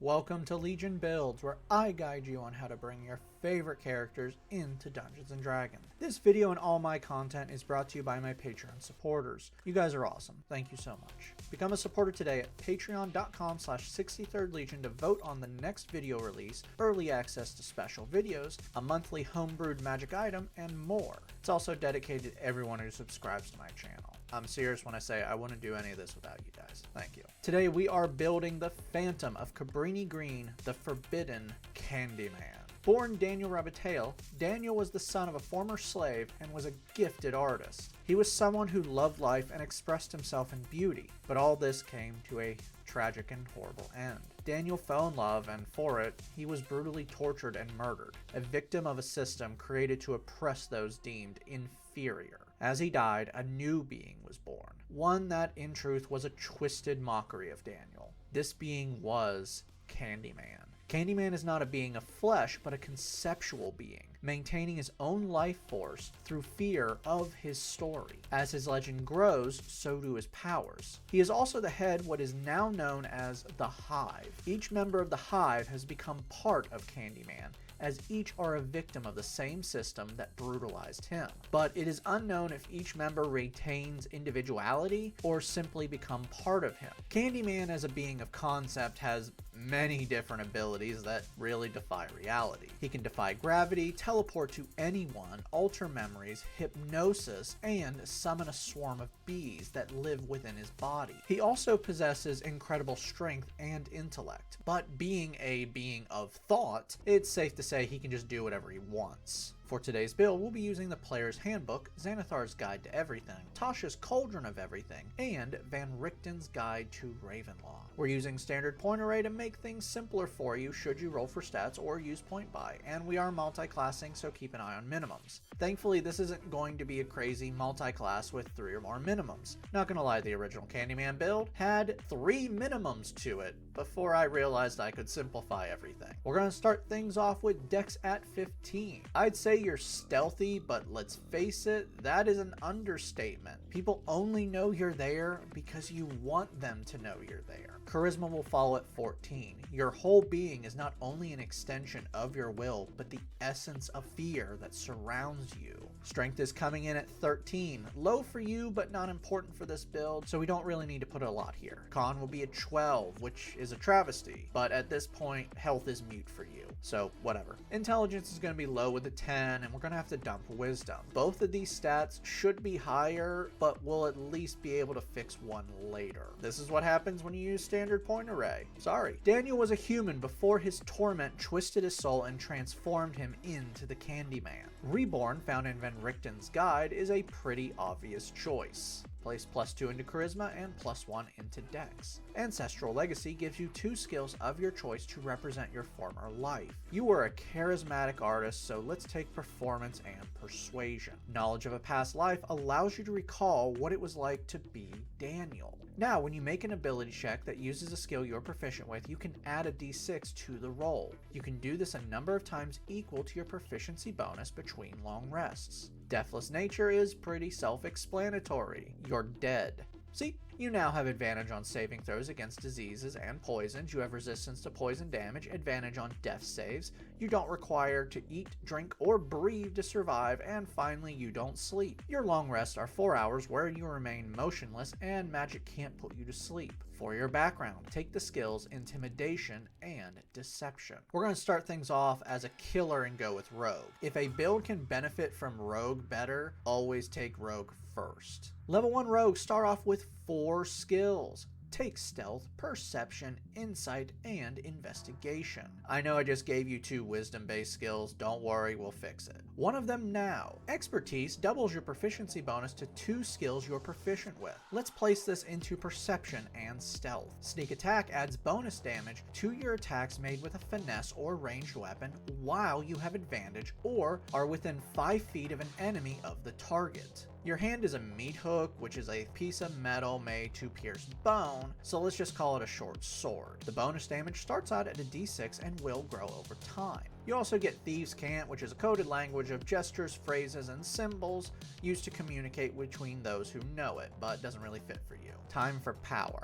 Welcome to Legion Builds, where I guide you on how to bring your favorite characters into Dungeons & Dragons. This video and all my content is brought to you by my Patreon supporters. You guys are awesome. Thank you so much. Become a supporter today at patreon.com/63rdlegion to vote on the next video release, early access to special videos, a monthly homebrewed magic item, and more. It's also dedicated to everyone who subscribes to my channel. I'm serious when I say I wouldn't do any of this without you guys. Thank you. Today we are building the Phantom of Cabrini Green, the Forbidden Candyman. Born Daniel Rabatale, Daniel was the son of a former slave and was a gifted artist. He was someone who loved life and expressed himself in beauty, but all this came to a tragic and horrible end. Daniel fell in love, and for it, he was brutally tortured and murdered, a victim of a system created to oppress those deemed inferior. As he died, a new being was born, one that in truth was a twisted mockery of Daniel. This being was Candyman. Candyman is not a being of flesh, but a conceptual being, maintaining his own life force through fear of his story. As his legend grows, so do his powers. He is also the head what is now known as the Hive. Each member of the Hive has become part of Candyman, as each are a victim of the same system that brutalized him. But it is unknown if each member retains individuality or simply become part of him. Candyman as a being of concept has many different abilities that really defy reality. He can defy gravity, teleport to anyone, alter memories, hypnosis, and summon a swarm of bees that live within his body. He also possesses incredible strength and intellect, but being a being of thought, it's safe to say he can just do whatever he wants. For today's build, we'll be using the Player's Handbook, Xanathar's Guide to Everything, Tasha's Cauldron of Everything, and Van Richten's Guide to Ravenlaw. We're using standard point array to make things simpler for you should you roll for stats or use point buy, and we are multi-classing, so keep an eye on minimums. Thankfully, this isn't going to be a crazy multi-class with 3 or more minimums. Not gonna lie, the original Candyman build had 3 minimums to it before I realized I could simplify everything. We're gonna start things off with Dex at 15. I'd say you're stealthy, but let's face it, that is an understatement. People only know you're there because you want them to know you're there. Charisma will follow at 14. Your whole being is not only an extension of your will, but the essence of fear that surrounds you. Strength is coming in at 13. Low for you, but not important for this build, so we don't really need to put a lot here. Con will be a 12, which is a travesty, but at this point, health is mute for you, so whatever. Intelligence is going to be low with a 10, and we're going to have to dump wisdom. Both of these stats should be higher, but we'll at least be able to fix one later. This is what happens when you use standard point array. Sorry. Daniel was a human before his torment twisted his soul and transformed him into the Candyman. Reborn, found in Van Richten's Guide, is a pretty obvious choice. Place +2 into Charisma and +1 into Dex. Ancestral Legacy gives you 2 skills of your choice to represent your former life. You were a charismatic artist, so let's take Performance and Persuasion. Knowledge of a past life allows you to recall what it was like to be Daniel. Now, when you make an ability check that uses a skill you're proficient with, you can add a d6 to the roll. You can do this a number of times equal to your proficiency bonus between long rests. Deathless nature is pretty self-explanatory. You're dead. See, you now have advantage on saving throws against diseases and poisons. You have resistance to poison damage, advantage on death saves. You don't require to eat, drink, or breathe to survive, and finally, you don't sleep. Your long rests are 4 hours where you remain motionless, and magic can't put you to sleep. For your background, take the skills Intimidation and Deception. We're going to start things off as a killer and go with Rogue. If a build can benefit from Rogue better, always take Rogue first. Level 1 Rogues start off with 4 skills. Take Stealth, Perception, Insight, and Investigation. I know I just gave you 2 wisdom-based skills, don't worry, we'll fix it. One of them now. Expertise doubles your proficiency bonus to 2 skills you're proficient with. Let's place this into Perception and Stealth. Sneak Attack adds bonus damage to your attacks made with a finesse or ranged weapon while you have advantage or are within 5 feet of an enemy of the target. Your hand is a meat hook, which is a piece of metal made to pierce bone, so let's just call it a short sword. The bonus damage starts out at a d6 and will grow over time. You also get Thieves' Cant, which is a coded language of gestures, phrases, and symbols used to communicate between those who know it, but doesn't really fit for you. Time for power.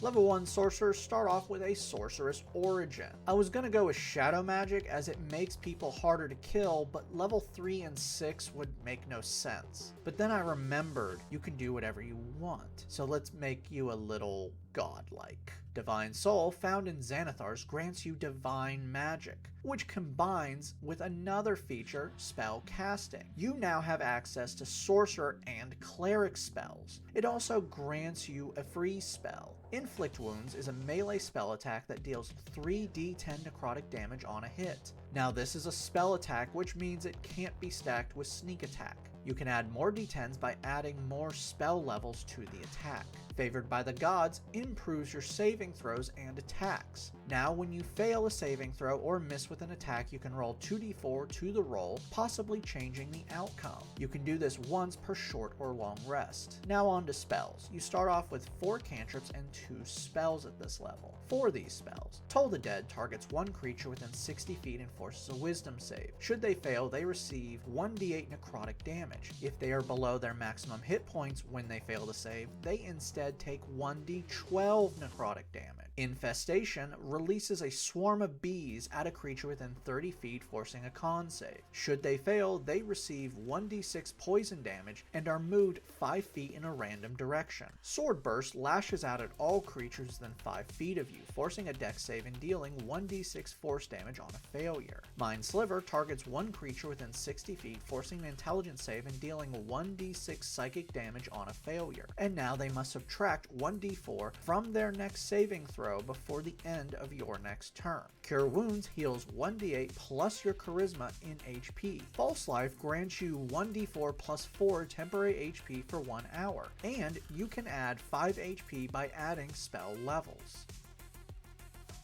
Level 1 sorcerers start off with a sorceress origin. I was gonna go with shadow magic as it makes people harder to kill, but level 3 and 6 would make no sense. But then I remembered you can do whatever you want, so let's make you a little godlike. Divine Soul, found in Xanathars, grants you divine magic, which combines with another feature, Spellcasting. You now have access to sorcerer and cleric spells. It also grants you a free spell. Inflict Wounds is a melee spell attack that deals 3d10 necrotic damage on a hit. Now this is a spell attack, which means it can't be stacked with sneak attack. You can add more d10s by adding more spell levels to the attack. Favored by the Gods improves your saving throws and attacks. Now when you fail a saving throw or miss with an attack, you can roll 2d4 to the roll, possibly changing the outcome. You can do this once per short or long rest. Now on to spells. You start off with 4 cantrips and 2 spells at this level. For these spells, Toll the Dead targets one creature within 60 feet and forces a wisdom save. Should they fail, they receive 1d8 necrotic damage. If they are below their maximum hit points when they fail to save, they instead take 1d12 necrotic damage. Infestation releases a swarm of bees at a creature within 30 feet, forcing a con save. Should they fail, they receive 1d6 poison damage and are moved 5 feet in a random direction. Sword Burst lashes out at all creatures within 5 feet of you, forcing a dex save and dealing 1d6 force damage on a failure. Mind Sliver targets one creature within 60 feet, forcing an intelligence save and dealing 1d6 psychic damage on a failure. And now they must subtract 1d4 from their next saving throw before the end of your next turn. Cure Wounds heals 1d8 plus your charisma in HP. False Life grants you 1d4 plus 4 temporary HP for 1 hour, and you can add 5 HP by adding spell levels.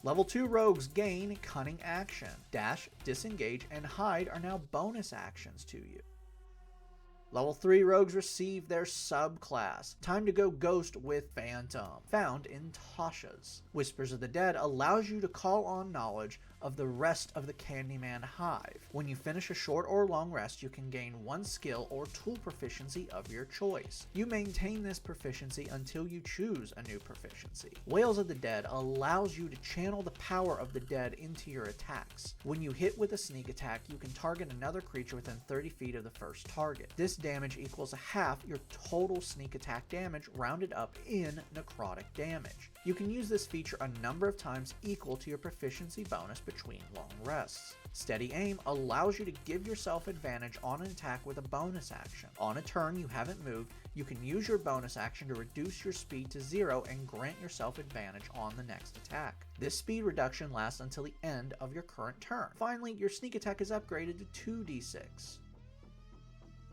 Level 2 rogues gain Cunning Action. Dash, Disengage, and Hide are now bonus actions to you. Level 3 rogues receive their subclass. Time to go ghost with Phantom, found in Tasha's. Whispers of the Dead allows you to call on knowledge of the rest of the Candyman hive. When you finish a short or long rest, you can gain 1 skill or tool proficiency of your choice. You maintain this proficiency until you choose a new proficiency. Wails of the Dead allows you to channel the power of the dead into your attacks. When you hit with a sneak attack, you can target another creature within 30 feet of the first target. This damage equals a half your total sneak attack damage rounded up in necrotic damage. You can use this feature a number of times equal to your proficiency bonus between long rests. Steady Aim allows you to give yourself advantage on an attack with a bonus action. On a turn you haven't moved, you can use your bonus action to reduce your speed to 0 and grant yourself advantage on the next attack. This speed reduction lasts until the end of your current turn. Finally, your sneak attack is upgraded to 2d6.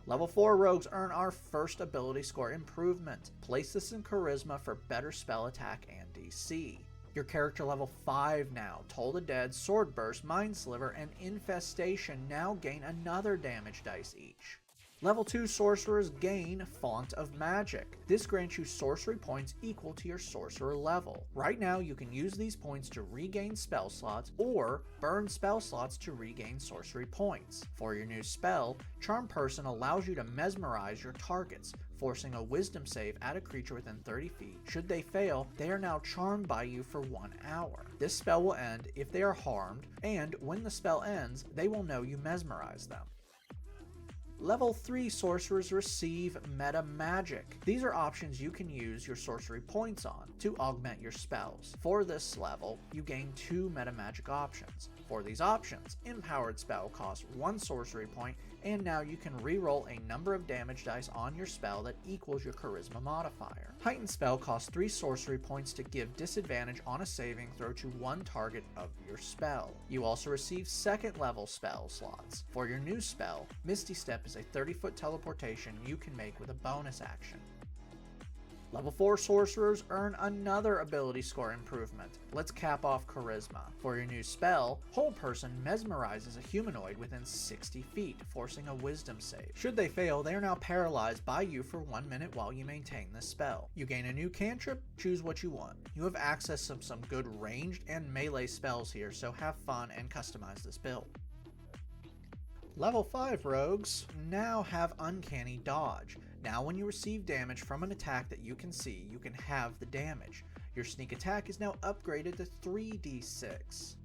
Level 4 rogues earn our first ability score improvement. Place this in Charisma for better spell attack and DC. Your character level 5 now. Toll the Dead, Sword Burst, Mind Sliver, and Infestation now gain another damage dice each. Level 2 sorcerers gain Font of Magic. This grants you sorcery points equal to your sorcerer level. Right now you can use these points to regain spell slots or burn spell slots to regain sorcery points. For your new spell, Charm Person allows you to mesmerize your targets, forcing a wisdom save at a creature within 30 feet. Should they fail, they are now charmed by you for 1 hour. This spell will end if they are harmed, and when the spell ends, they will know you mesmerize them. Level 3 sorcerers receive Meta Magic. These are options you can use your sorcery points on to augment your spells. For this level, you gain 2 Meta Magic options. For these options, Empowered Spell costs 1 sorcery point, and now you can reroll a number of damage dice on your spell that equals your Charisma modifier. Heightened Spell costs 3 sorcery points to give disadvantage on a saving throw to one target of your spell. You also receive 2nd level spell slots. For your new spell, Misty Step is a 30-foot teleportation you can make with a bonus action. Level 4 sorcerers earn another ability score improvement. Let's cap off Charisma. For your new spell, Hold Person mesmerizes a humanoid within 60 feet, forcing a wisdom save. Should they fail, they are now paralyzed by you for 1 minute while you maintain this spell. You gain a new cantrip, choose what you want. You have access to some good ranged and melee spells here, so have fun and customize this build. Level 5 rogues now have Uncanny Dodge. Now when you receive damage from an attack that you can see, you can have the damage. Your sneak attack is now upgraded to 3d6.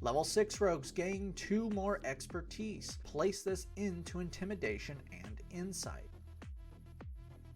Level 6 rogues gain 2 more expertise. Place this into Intimidation and Insight.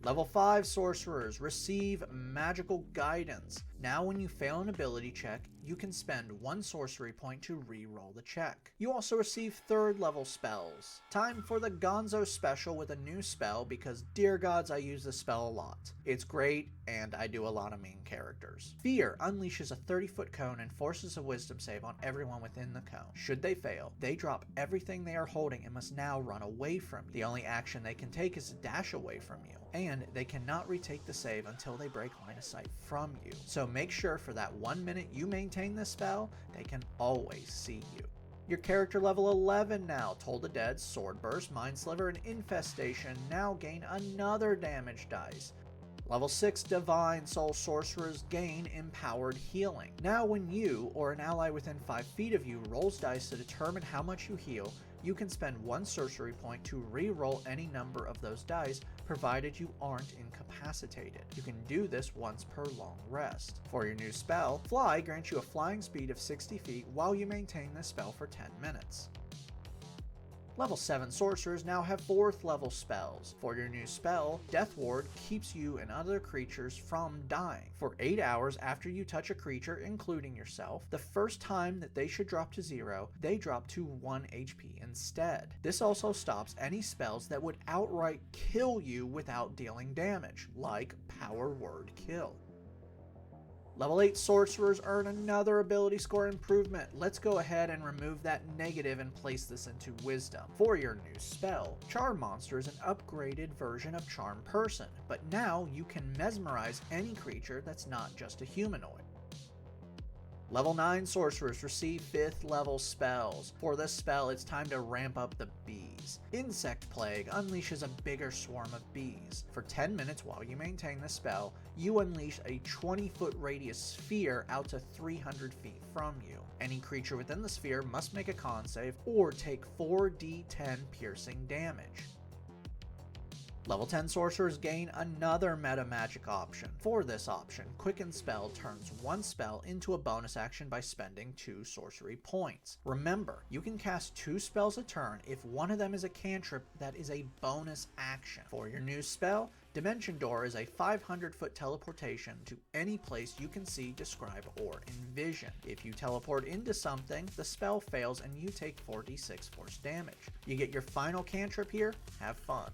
Level 5 sorcerers receive magical guidance. Now when you fail an ability check, you can spend 1 sorcery point to re-roll the check. You also receive 3rd level spells. Time for the Gonzo special with a new spell because dear gods I use this spell a lot. It's great and I do a lot of mean characters. Fear unleashes a 30-foot cone and forces a wisdom save on everyone within the cone. Should they fail, they drop everything they are holding and must now run away from you. The only action they can take is to dash away from you, and they cannot retake the save until they break line of sight from you. So make sure for that 1 minute you maintain this spell, they can always see you. Your character level 11 now. Toll the Dead, Sword Burst, Mind Sliver, and Infestation now gain another damage dice. Level 6 Divine Soul Sorcerers gain Empowered Healing. Now when you, or an ally within 5 feet of you, rolls dice to determine how much you heal, you can spend 1 sorcery point to re-roll any number of those dice, provided you aren't incapacitated. You can do this once per long rest. For your new spell, Fly grants you a flying speed of 60 feet while you maintain this spell for 10 minutes. Level 7 sorcerers now have 4th level spells. For your new spell, Death Ward keeps you and other creatures from dying. For 8 hours after you touch a creature, including yourself, the first time that they should drop to 0, they drop to 1 HP instead. This also stops any spells that would outright kill you without dealing damage, like Power Word Kill. Level 8 sorcerers earn another ability score improvement. Let's go ahead and remove that negative and place this into wisdom. For your new spell, Charm Monster is an upgraded version of Charm Person, but now you can mesmerize any creature that's not just a humanoid. Level 9 sorcerers receive 5th level spells. For this spell, it's time to ramp up the bees. Insect Plague unleashes a bigger swarm of bees. For 10 minutes while you maintain the spell, you unleash a 20-foot radius sphere out to 300 feet from you. Any creature within the sphere must make a con save or take 4d10 piercing damage. Level 10 sorcerers gain another meta magic option. For this option, Quickened spell turns 1 spell into a bonus action by spending 2 sorcery points. Remember, you can cast 2 spells a turn if one of them is a cantrip that is a bonus action. For your new spell, Dimension Door is a 500-foot teleportation to any place you can see, describe, or envision. If you teleport into something, the spell fails and you take 4d6 force damage. You get your final cantrip here, have fun.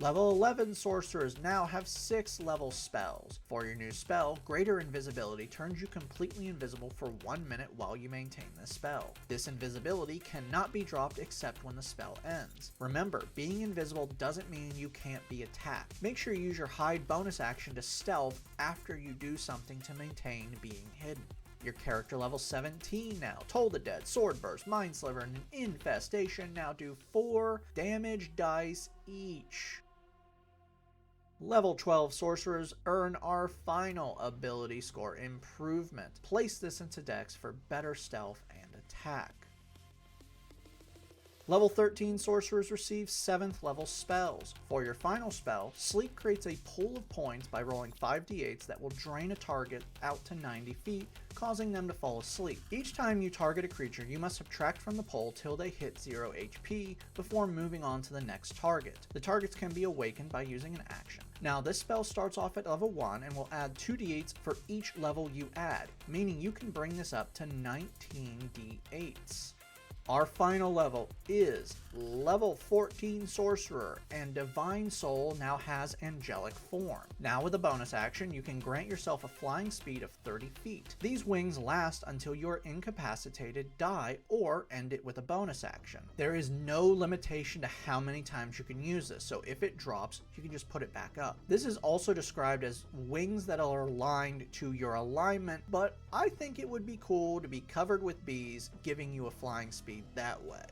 Level 11 sorcerers now have 6 level spells. For your new spell, Greater Invisibility turns you completely invisible for 1 minute while you maintain this spell. This invisibility cannot be dropped except when the spell ends. Remember, being invisible doesn't mean you can't be attacked. Make sure you use your hide bonus action to stealth after you do something to maintain being hidden. Your character level 17 now. Toll the Dead, Sword Burst, Mind Sliver, and Infestation now do 4 damage dice each. Level 12 sorcerers earn our final ability score improvement. Place this into Dex for better stealth and attack. Level 13 sorcerers receive 7th level spells. For your final spell, Sleep creates a pool of points by rolling 5d8s that will drain a target out to 90 feet, causing them to fall asleep. Each time you target a creature, you must subtract from the pool till they hit 0 HP before moving on to the next target. The targets can be awakened by using an action. Now this spell starts off at level 1 and will add 2d8s for each level you add, meaning you can bring this up to 19 d8s. Our final level is level 14 Sorcerer, and Divine Soul now has Angelic Form. Now with a bonus action, you can grant yourself a flying speed of 30 feet. These wings last until you are incapacitated, die, or end it with a bonus action. There is no limitation to how many times you can use this, so if it drops, you can just put it back up. This is also described as wings that are aligned to your alignment, but I think it would be cool to be covered with bees, giving you a flying speed that way.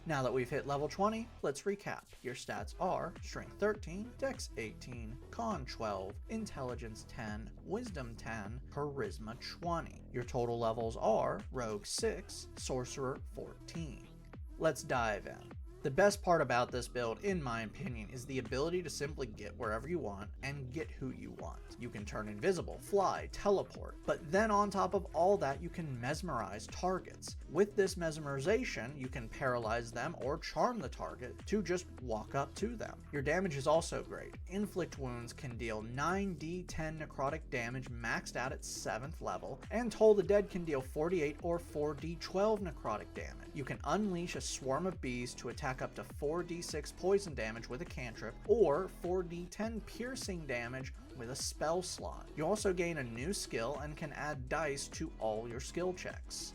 Now that we've hit level 20, let's recap. Your stats are Strength 13, Dex 18, Con 12, Intelligence 10, Wisdom 10, Charisma 20. Your total levels are Rogue 6, Sorcerer 14. Let's dive in. The best part about this build, in my opinion, is the ability to simply get wherever you want and get who you want. You can turn invisible, fly, teleport, but then on top of all that, you can mesmerize targets. With this mesmerization, you can paralyze them or charm the target to just walk up to them. Your damage is also great. Inflict wounds can deal 9d10 necrotic damage maxed out at 7th level, and Toll the Dead can deal 48 or 4d12 necrotic damage. You can unleash a swarm of bees to attack up to 4d6 poison damage with a cantrip, or 4d10 piercing damage with a spell slot. You also gain a new skill and can add dice to all your skill checks.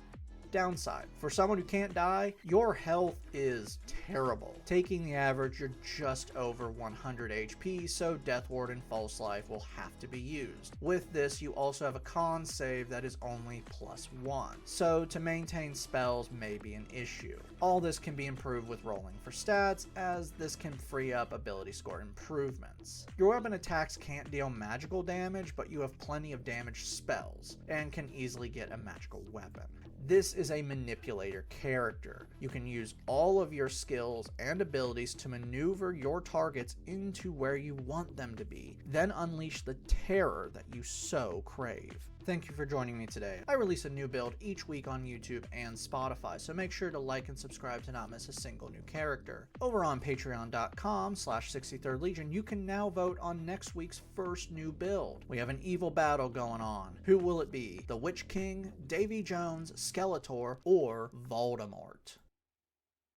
Downside: for someone who can't die, your health is terrible. Taking the average, you're just over 100 HP, so Death Ward and False Life will have to be used. With this, you also have a con save that is only +1, so to maintain spells may be an issue. All this can be improved with rolling for stats, as this can free up ability score improvements. Your weapon attacks can't deal magical damage, but you have plenty of damage spells, and can easily get a magical weapon. This is a manipulator character. You can use all of your skills and abilities to maneuver your targets into where you want them to be, then unleash the terror that you so crave. Thank you for joining me today. I release a new build each week on YouTube and Spotify, so make sure to like and subscribe to not miss a single new character. Over on patreon.com/63rd Legion, you can now vote on next week's first new build. We have an evil battle going on. Who will it be? The Witch King, Davy Jones, Skeletor, or Voldemort?